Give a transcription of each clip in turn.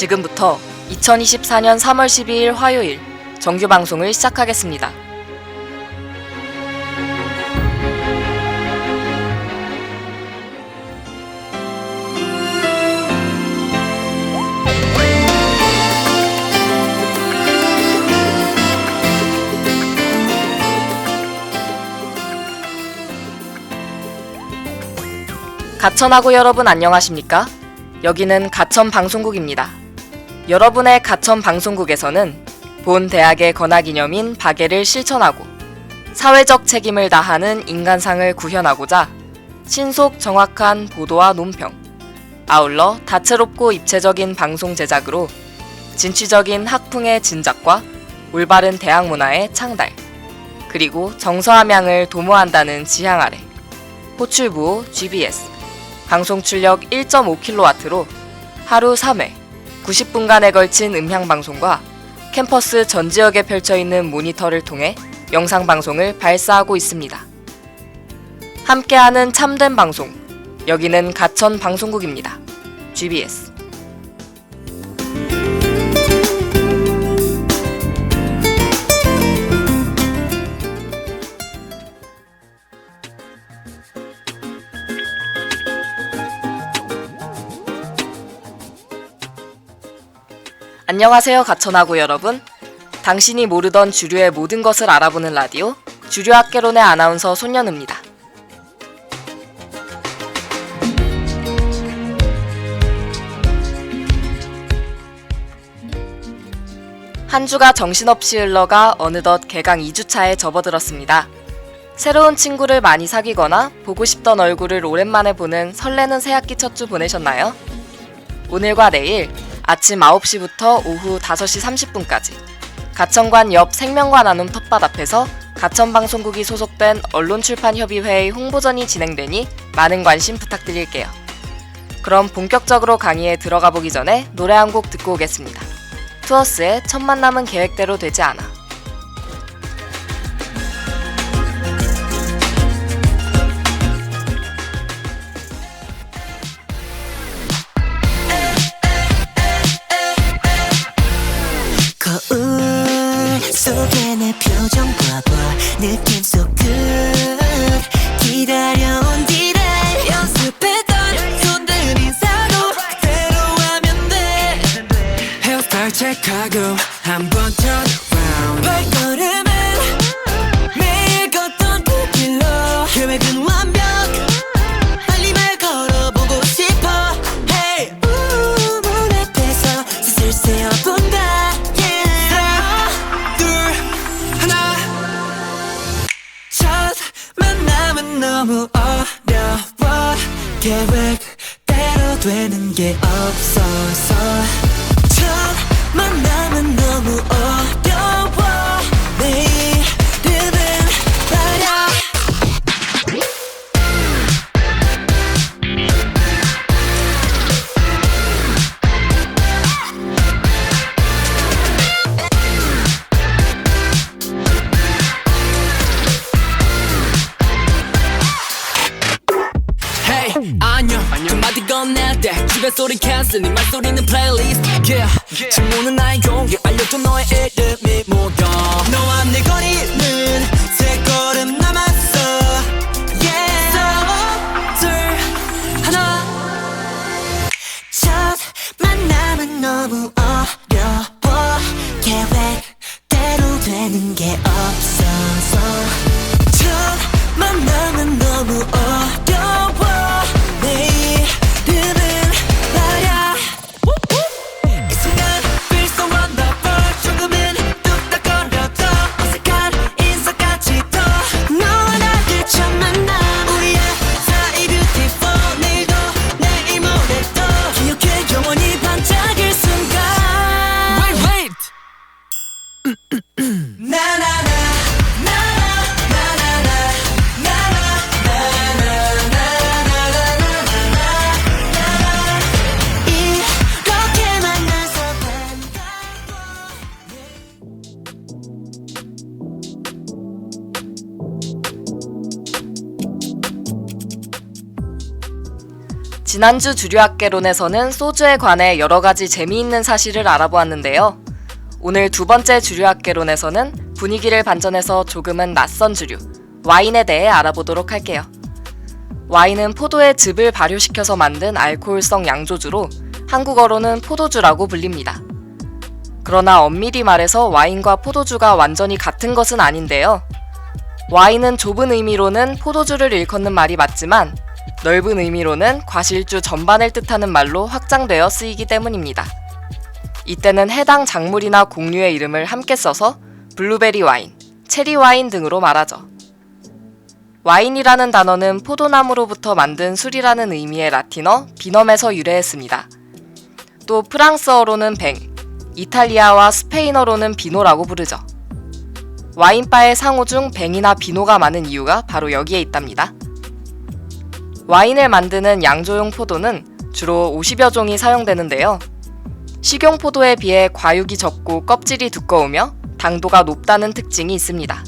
지금부터 2024년 3월 12일 화요일 정규 방송을 시작하겠습니다. 가천하고 여러분 안녕하십니까? 여기는 가천 방송국입니다. 여러분의 가천 방송국에서는 본 대학의 건화기념인 박애를 실천하고 사회적 책임을 다하는 인간상을 구현하고자 신속 정확한 보도와 논평, 아울러 다채롭고 입체적인 방송 제작으로 진취적인 학풍의 진작과 올바른 대학 문화의 창달, 그리고 정서함양을 도모한다는 지향 아래 호출부호 GBS 방송 출력 1.5kW로 하루 3회 90분간에 걸친 음향방송과 캠퍼스 전 지역에 펼쳐있는 모니터를 통해 영상방송을 발사하고 있습니다. 함께하는 참된 방송, 여기는 가천 방송국입니다. GBS. 안녕하세요 가천하고 여러분. 당신이 모르던 주류의 모든 것을 알아보는 라디오 주류학개론의 아나운서 손연우입니다. 한 주가 정신없이 흘러가 어느덧 개강 2주차에 접어들었습니다. 새로운 친구를 많이 사귀거나 보고 싶던 얼굴을 오랜만에 보는 설레는 새학기 첫 주 보내셨나요? 오늘과 내일 아침 9시부터 오후 5시 30분까지 가천관 옆 생명관 나눔 텃밭 앞에서 가천방송국이 소속된 언론출판협의회의 홍보전이 진행되니 많은 관심 부탁드릴게요. 그럼 본격적으로 강의에 들어가 보기 전에 노래 한 곡 듣고 오겠습니다. 투어스의 첫 만남은 계획대로 되지 않아. 속에 내 표정 봐봐 느낌 so good 기다려온 뒤를 연습했던 손들 인사도 그대로 하면 돼 헤어스타일 체크하고 한번 turn around 발걸음은 매일 걷던 그 길로 계획은 완벽 빨리 말 걸어보고 싶어 Hey 문 앞에서 슬슬 세어본다 너무 어려워 계획대로 되는 게 없어서 첫 만남은 너무 어려워 내 이름은 말야 안녕 두 마디 건넬 때 주변 소리 캔슬 네 말소리는 플레이리스트 yeah. 질문은 나의 용기 알려줘 너의 이름이 뭐야 너와 내 거리는 세 걸음 남았어 yeah. 둘 하나 첫 만남은 너무 어려워 계획대로 되는 게 없어서 첫 만남은 너무 어려워 지난주 주류학개론에서는 소주에 관해 여러 가지 재미있는 사실을 알아보았는데요. 오늘 두 번째 주류학개론에서는 분위기를 반전해서 조금은 낯선 주류, 와인에 대해 알아보도록 할게요. 와인은 포도의 즙을 발효시켜서 만든 알코올성 양조주로 한국어로는 포도주라고 불립니다. 그러나 엄밀히 말해서 와인과 포도주가 완전히 같은 것은 아닌데요. 와인은 좁은 의미로는 포도주를 일컫는 말이 맞지만 넓은 의미로는 과실주 전반을 뜻하는 말로 확장되어 쓰이기 때문입니다. 이때는 해당 작물이나 곡류의 이름을 함께 써서 블루베리 와인, 체리 와인 등으로 말하죠. 와인이라는 단어는 포도나무로부터 만든 술이라는 의미의 라틴어 비넘에서 유래했습니다. 또 프랑스어로는 뱅, 이탈리아와 스페인어로는 비노라고 부르죠. 와인바의 상호 중 뱅이나 비노가 많은 이유가 바로 여기에 있답니다. 와인을 만드는 양조용 포도는 주로 50여 종이 사용되는데요. 식용 포도에 비해 과육이 적고 껍질이 두꺼우며 당도가 높다는 특징이 있습니다.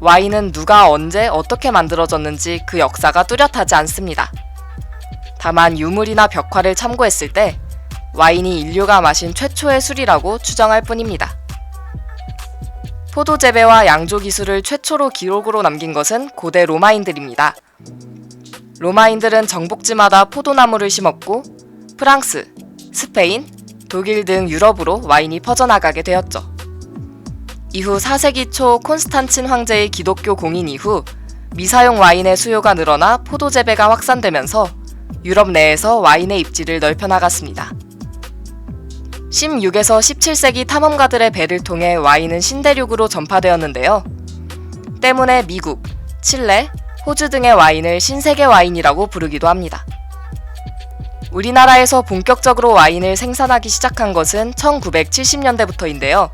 와인은 누가 언제 어떻게 만들어졌는지 그 역사가 뚜렷하지 않습니다. 다만 유물이나 벽화를 참고했을 때 와인이 인류가 마신 최초의 술이라고 추정할 뿐입니다. 포도 재배와 양조 기술을 최초로 기록으로 남긴 것은 고대 로마인들입니다. 로마인들은 정복지마다 포도나무를 심었고 프랑스, 스페인, 독일 등 유럽으로 와인이 퍼져나가게 되었죠. 이후 4세기 초 콘스탄친 황제의 기독교 공인 이후 미사용 와인의 수요가 늘어나 포도 재배가 확산되면서 유럽 내에서 와인의 입지를 넓혀나갔습니다. 16에서 17세기 탐험가들의 배를 통해 와인은 신대륙으로 전파되었는데요. 때문에 미국, 칠레, 호주 등의 와인을 신세계 와인이라고 부르기도 합니다. 우리나라에서 본격적으로 와인을 생산하기 시작한 것은 1970년대부터인데요.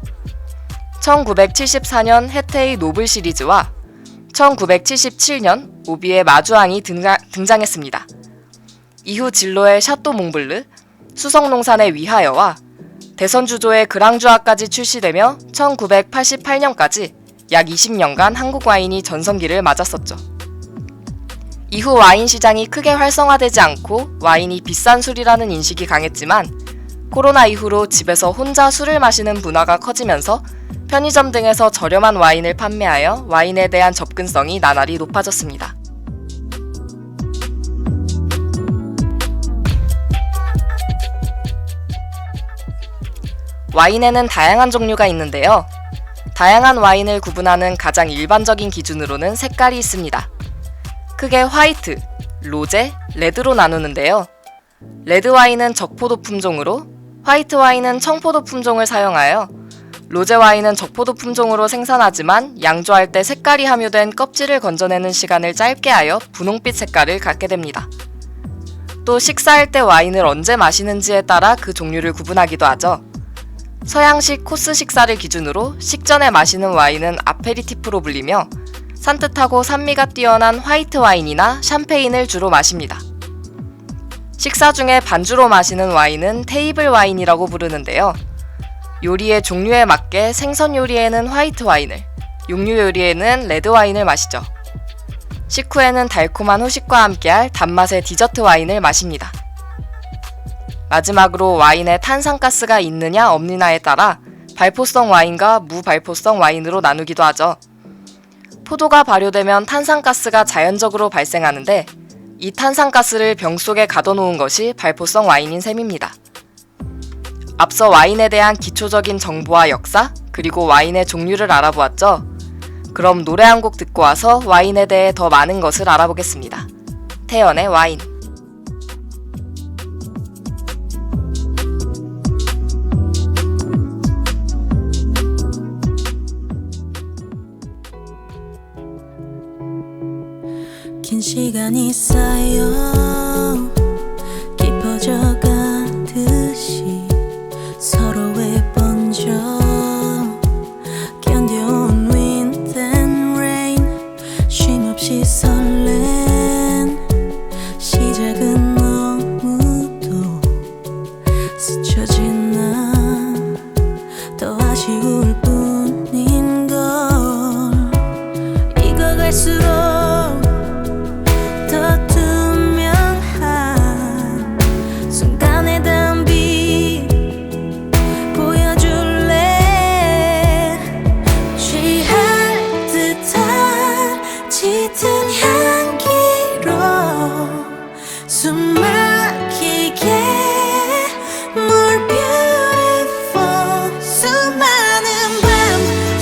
1974년 해태의 노블 시리즈와 1977년 오비의 마주앙이 등장했습니다. 이후 진로의 샤또 몽블르, 수성농산의 위하여와 대선주조의 그랑주아까지 출시되며 1988년까지 약 20년간 한국 와인이 전성기를 맞았었죠. 이후 와인 시장이 크게 활성화되지 않고 와인이 비싼 술이라는 인식이 강했지만 코로나 이후로 집에서 혼자 술을 마시는 문화가 커지면서 편의점 등에서 저렴한 와인을 판매하여 와인에 대한 접근성이 나날이 높아졌습니다. 와인에는 다양한 종류가 있는데요. 다양한 와인을 구분하는 가장 일반적인 기준으로는 색깔이 있습니다. 크게 화이트, 로제, 레드로 나누는데요. 레드 와인은 적포도 품종으로, 화이트 와인은 청포도 품종을 사용하여, 로제 와인은 적포도 품종으로 생산하지만 양조할 때 색깔이 함유된 껍질을 건져내는 시간을 짧게 하여 분홍빛 색깔을 갖게 됩니다. 또 식사할 때 와인을 언제 마시는지에 따라 그 종류를 구분하기도 하죠. 서양식 코스 식사를 기준으로 식전에 마시는 와인은 아페리티프로 불리며 산뜻하고 산미가 뛰어난 화이트 와인이나 샴페인을 주로 마십니다. 식사 중에 반주로 마시는 와인은 테이블 와인이라고 부르는데요. 요리의 종류에 맞게 생선 요리에는 화이트 와인을, 육류 요리에는 레드 와인을 마시죠. 식후에는 달콤한 후식과 함께할 단맛의 디저트 와인을 마십니다. 마지막으로 와인에 탄산가스가 있느냐 없느냐에 따라 발포성 와인과 무발포성 와인으로 나누기도 하죠. 포도가 발효되면 탄산가스가 자연적으로 발생하는데 이 탄산가스를 병 속에 가둬놓은 것이 발포성 와인인 셈입니다. 앞서 와인에 대한 기초적인 정보와 역사, 그리고 와인의 종류를 알아보았죠. 그럼 노래 한 곡 듣고 와서 와인에 대해 더 많은 것을 알아보겠습니다. 태연의 와인. 긴 시간이 쌓여 깊어져 가듯이 서로에 번져 견뎌온 wind and rain 쉼없이 설렌 시작은 너무도 스쳐진 나 더 아쉬울 뿐인걸 익어갈수록 더 투명해져 숨 막히게 More beautiful 수많은 밤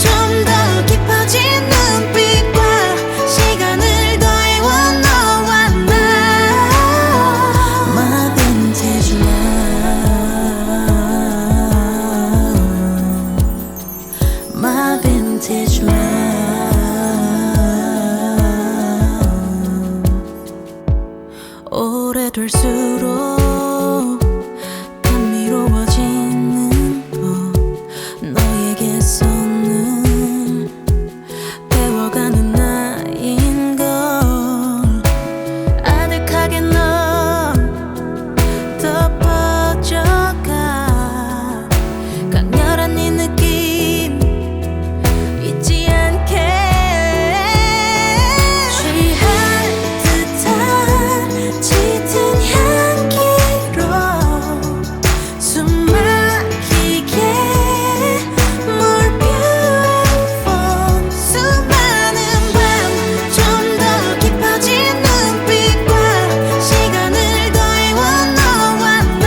좀 더 깊어진 눈빛과 시간을 더해온 너와 나 My vintage love My vintage love 오래될수록 감미로워지는 너 너에게서는 배워가는 나인걸 아득하게 넌 더 퍼져가 강렬한 이 느낌 잊지 않게 취할 듯한 짙은 향기로 숨 막히게 More beautiful 수많은 밤 좀 더 깊어진 눈빛과 시간을 더해온 너와 나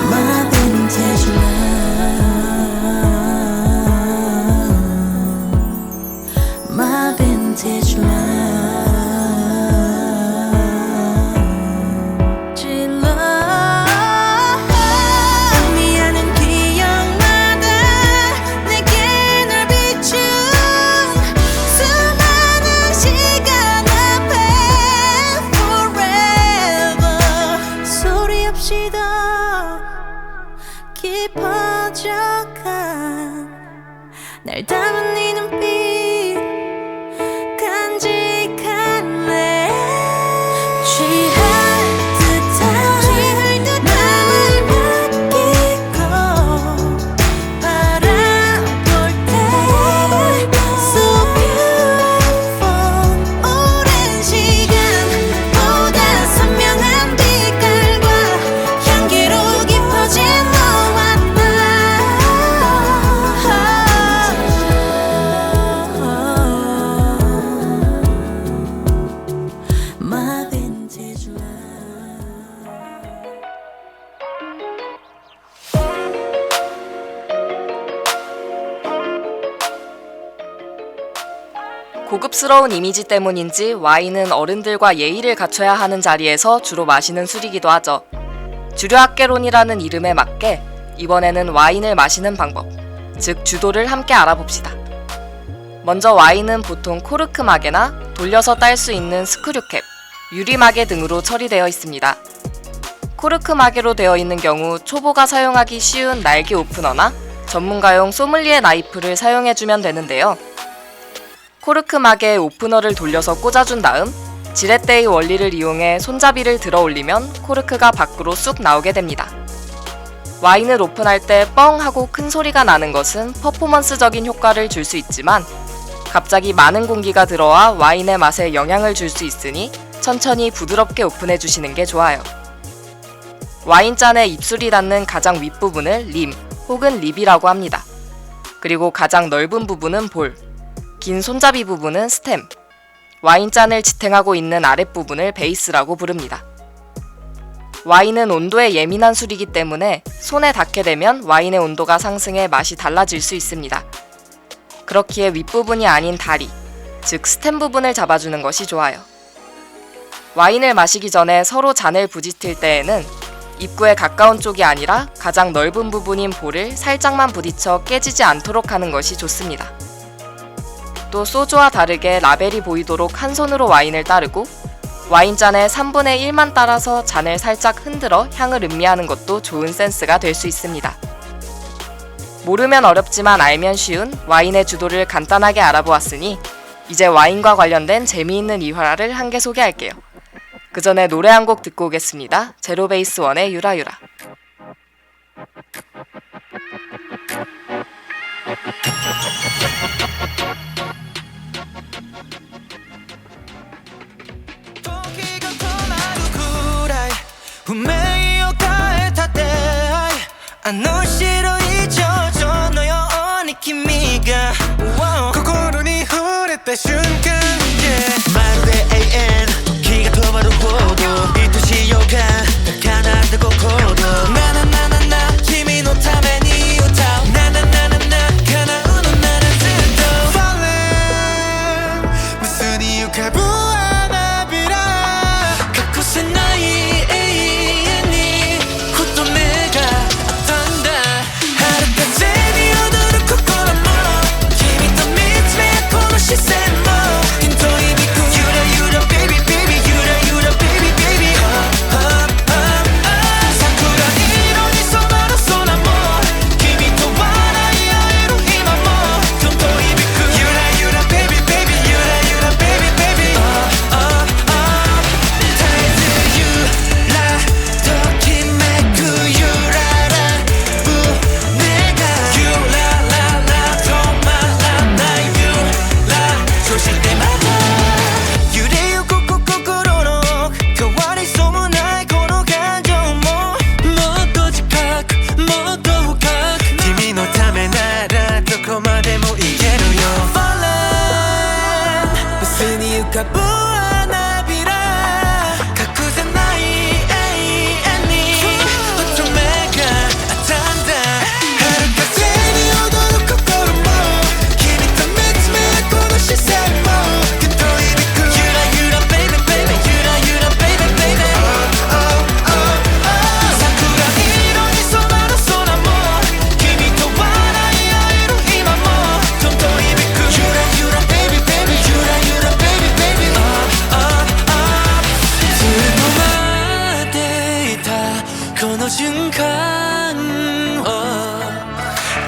My vintage love My vintage love 미안한 기억마다 내게 널 비춘 수많은 시간 앞에 Forever 소리 없이 더 깊어져간 날 담은 네 눈빛 간직할래 취할 듯한 맘을 맡기고 바라볼 때 So beautiful 오랜 시간보다 선명한 빛깔과 향기로 깊어진 너와 My vintage love 고급스러운 이미지 때문인지 와인은 어른들과 예의를 갖춰야 하는 자리에서 주로 마시는 술이기도 하죠. 주류학개론이라는 이름에 맞게 이번에는 와인을 마시는 방법, 즉 주도를 함께 알아봅시다. 먼저 와인은 보통 코르크 마개나 돌려서 딸 수 있는 스크류캡, 유리마개 등으로 처리되어 있습니다. 코르크 마개로 되어 있는 경우 초보가 사용하기 쉬운 날개 오프너나 전문가용 소믈리에 나이프를 사용해주면 되는데요. 코르크 마개에 오프너를 돌려서 꽂아준 다음 지렛대의 원리를 이용해 손잡이를 들어 올리면 코르크가 밖으로 쑥 나오게 됩니다. 와인을 오픈할 때 뻥 하고 큰 소리가 나는 것은 퍼포먼스적인 효과를 줄 수 있지만 갑자기 많은 공기가 들어와 와인의 맛에 영향을 줄 수 있으니 천천히 부드럽게 오픈해 주시는 게 좋아요. 와인잔에 입술이 닿는 가장 윗부분을 림 혹은 립이라고 합니다. 그리고 가장 넓은 부분은 볼, 긴 손잡이 부분은 스템, 와인잔을 지탱하고 있는 아랫부분을 베이스라고 부릅니다. 와인은 온도에 예민한 술이기 때문에 손에 닿게 되면 와인의 온도가 상승해 맛이 달라질 수 있습니다. 그렇기에 윗부분이 아닌 다리, 즉 스템 부분을 잡아주는 것이 좋아요. 와인을 마시기 전에 서로 잔을 부딪힐 때에는 입구에 가까운 쪽이 아니라 가장 넓은 부분인 볼을 살짝만 부딪혀 깨지지 않도록 하는 것이 좋습니다. 또 소주와 다르게 라벨이 보이도록 한 손으로 와인을 따르고 와인잔의 3분의 1만 따라서 잔을 살짝 흔들어 향을 음미하는 것도 좋은 센스가 될 수 있습니다. 모르면 어렵지만 알면 쉬운 와인의 주도를 간단하게 알아보았으니 이제 와인과 관련된 재미있는 일화를 한 개 소개할게요. 그 전에 노래 한 곡 듣고 오겠습니다. 제로베이스1의 유라유라. 순간 yeah. 마루대 AN 기가 더 바로 호게 の瞬間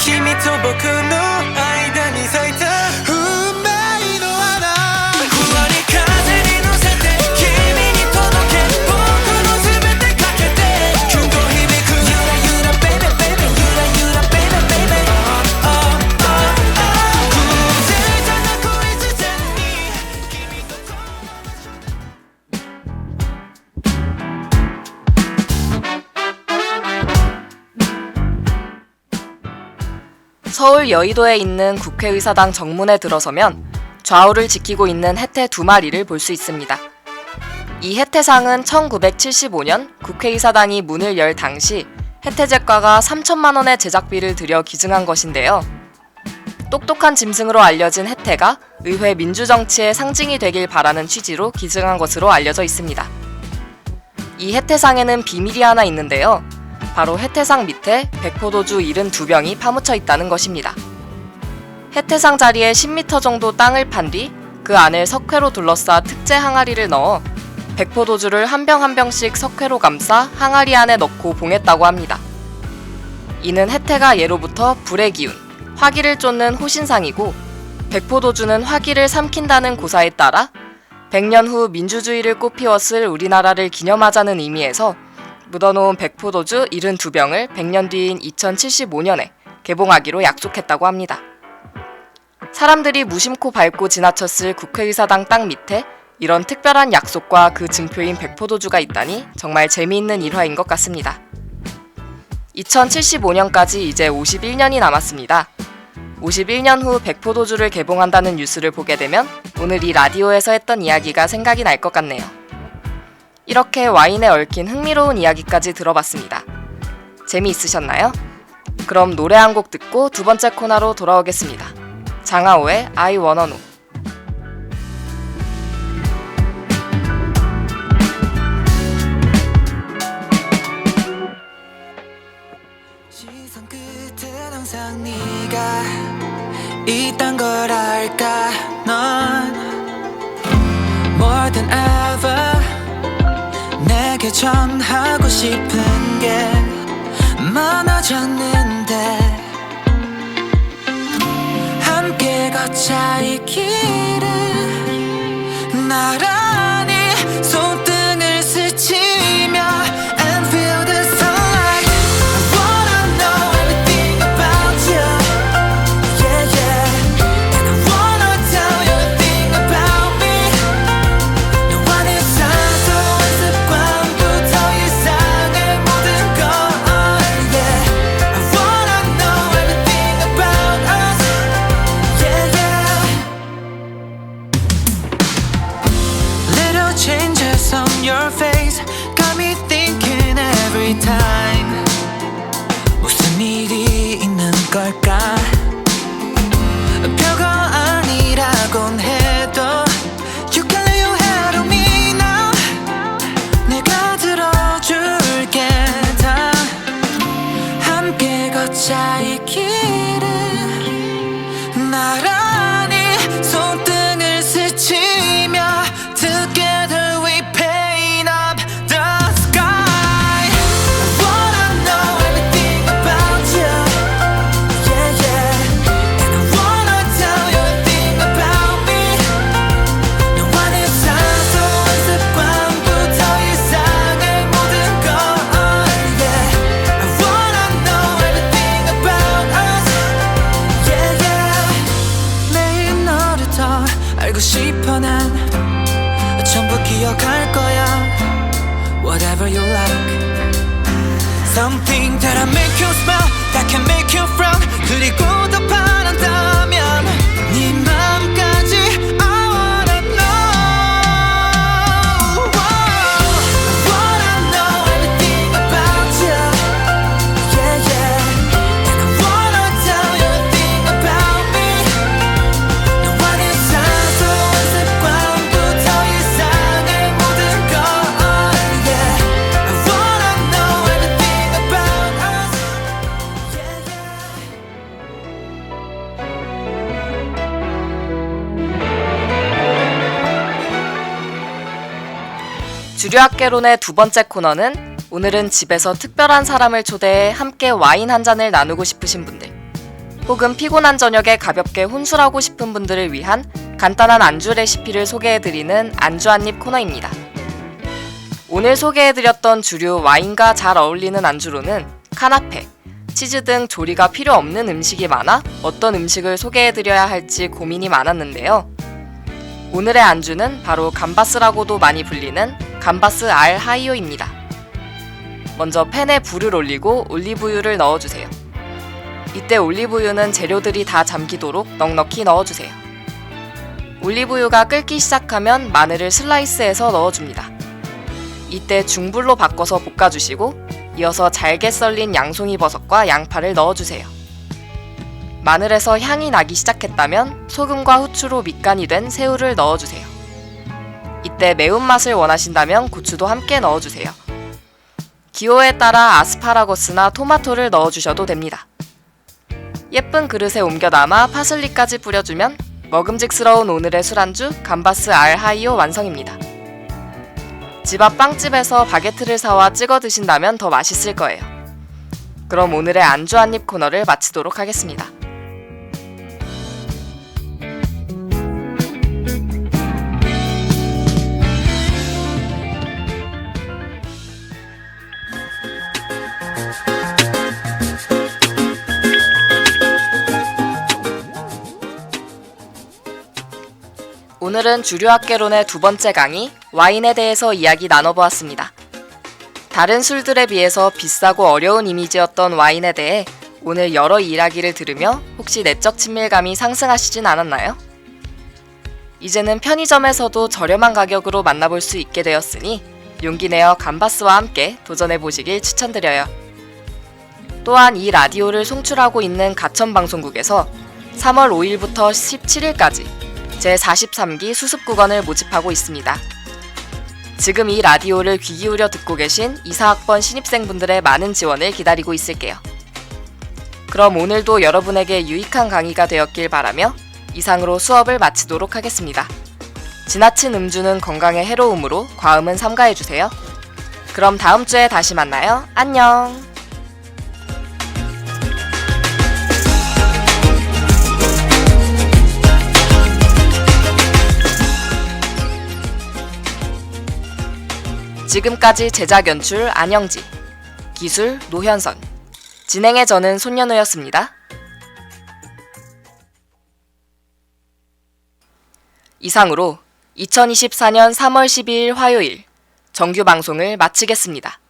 君と僕の間に咲いた運命の花ふわり風に乗せて君に届け僕の全てかけてキュンと響くゆらゆら baby baby ゆらゆら baby baby 偶然じゃなく必然に君と서울 여의도에 있는 국회의사당 정문에 들어서면 좌우를 지키고 있는 혜태 2마리를 볼 수 있습니다. 이 혜태상은 1975년 국회의사당이 문을 열 당시 혜태제과가 3천만 원의 제작비를 들여 기증한 것인데요. 똑똑한 짐승으로 알려진 혜태가 의회 민주정치의 상징이 되길 바라는 취지로 기증한 것으로 알려져 있습니다. 이 혜태상에는 비밀이 하나 있는데요. 바로 혜태상 밑에 백포도주 72병이 파묻혀 있다는 것입니다. 혜태상 자리에 10m 정도 땅을 판 뒤 그 안을 석회로 둘러싸 특제 항아리를 넣어 백포도주를 한 병 한 병씩 석회로 감싸 항아리 안에 넣고 봉했다고 합니다. 이는 혜태가 예로부터 불의 기운, 화기를 쫓는 호신상이고 백포도주는 화기를 삼킨다는 고사에 따라 100년 후 민주주의를 꽃피웠을 우리나라를 기념하자는 의미에서 묻어놓은 백포도주 72병을 100년 뒤인 2075년에 개봉하기로 약속했다고 합니다. 사람들이 무심코 밟고 지나쳤을 국회의사당 땅 밑에 이런 특별한 약속과 그 증표인 백포도주가 있다니 정말 재미있는 일화인 것 같습니다. 2075년까지 이제 51년이 남았습니다. 51년 후 백포도주를 개봉한다는 뉴스를 보게 되면 오늘 이 라디오에서 했던 이야기가 생각이 날 것 같네요. 이렇게 와인에 얽힌 흥미로운 이야기까지 들어봤습니다. 재미있으셨나요? 그럼 노래 한 곡 듣고 두 번째 코너로 돌아오겠습니다. 장하오의 I Wanna Know. 시선 끝엔 항상 네가 있단 걸 알까 넌 More than ever 내게 전하고 싶은 게 많아졌는데 함께 걷자 이 길을 나란히 손등을 스치며 And feel the sunlight I wanna know everything about you Yeah yeah And I wanna tell you everything about me 너와 내 사소한 습관부터 일상의 모든 것 Yeah I wanna know everything about us Yeah yeah Little changes on your face got me thinking every time 무슨 일이 있는 걸까 별거 아니라곤 해도 You can lay your head on me now 내가 들어줄게 다 함께 걷자 이 길을 나란히 손등을 스치며 Together we paint up the sky I wanna know everything about you Yeah yeah And I wanna tell you everything about me 너와 내 사소한 습관부터 일상의 모든 것 Yeah I wanna know everything about us Yeah yeah 매일 너를 더 알고 싶어 난 전부 기억할 거야 Whatever you like Something that'll make you smile That can make you frown 그리고 더 바란다면 네 맘까지 I wanna know I wanna know everything about you Yeah yeah And I wanna tell you everything about me 너와 내 사소한 습관부터 일상의 모든 것 Yeah I wanna know everything about us Yeah yeah 주류학개론의 두 번째 코너는 오늘은 집에서 특별한 사람을 초대해 함께 와인 한 잔을 나누고 싶으신 분들, 혹은 피곤한 저녁에 가볍게 혼술하고 싶은 분들을 위한 간단한 안주 레시피를 소개해드리는 안주 한입 코너입니다. 오늘 소개해드렸던 주류 와인과 잘 어울리는 안주로는 카나페, 치즈 등 조리가 필요 없는 음식이 많아 어떤 음식을 소개해드려야 할지 고민이 많았는데요. 오늘의 안주는 바로 감바스라고도 많이 불리는 감바스 알 하이오입니다. 먼저 팬에 불을 올리고 올리브유를 넣어주세요. 이때 올리브유는 재료들이 다 잠기도록 넉넉히 넣어주세요. 올리브유가 끓기 시작하면 마늘을 슬라이스해서 넣어줍니다. 이때 중불로 바꿔서 볶아주시고 이어서 잘게 썰린 양송이버섯과 양파를 넣어주세요. 마늘에서 향이 나기 시작했다면 소금과 후추로 밑간이 된 새우를 넣어주세요. 이때 매운맛을 원하신다면 고추도 함께 넣어주세요. 기호에 따라 아스파라거스나 토마토를 넣어주셔도 됩니다. 예쁜 그릇에 옮겨 담아 파슬리까지 뿌려주면 먹음직스러운 오늘의 술안주 감바스 알 하이오 완성입니다. 집 앞 빵집에서 바게트를 사와 찍어 드신다면 더 맛있을 거예요. 그럼 오늘의 안주 한입 코너를 마치도록 하겠습니다. 오늘은 주류학개론의 두 번째 강의, 와인에 대해서 이야기 나눠보았습니다. 다른 술들에 비해서 비싸고 어려운 이미지였던 와인에 대해 오늘 여러 이야기를 들으며 혹시 내적 친밀감이 상승하시진 않았나요? 이제는 편의점에서도 저렴한 가격으로 만나볼 수 있게 되었으니 용기 내어 감바스와 함께 도전해보시길 추천드려요. 또한 이 라디오를 송출하고 있는 가천방송국에서 3월 5일부터 17일까지 제43기 수습국원을 모집하고 있습니다. 지금 이 라디오를 귀 기울여 듣고 계신 이사학번 신입생분들의 많은 지원을 기다리고 있을게요. 그럼 오늘도 여러분에게 유익한 강의가 되었길 바라며 이상으로 수업을 마치도록 하겠습니다. 지나친 음주는 건강에 해로우므로 과음은 삼가해주세요. 그럼 다음 주에 다시 만나요. 안녕! 지금까지 제작 연출 안영지, 기술 노현선, 진행의 저는 손연우였습니다. 이상으로 2024년 3월 12일 화요일 정규 방송을 마치겠습니다.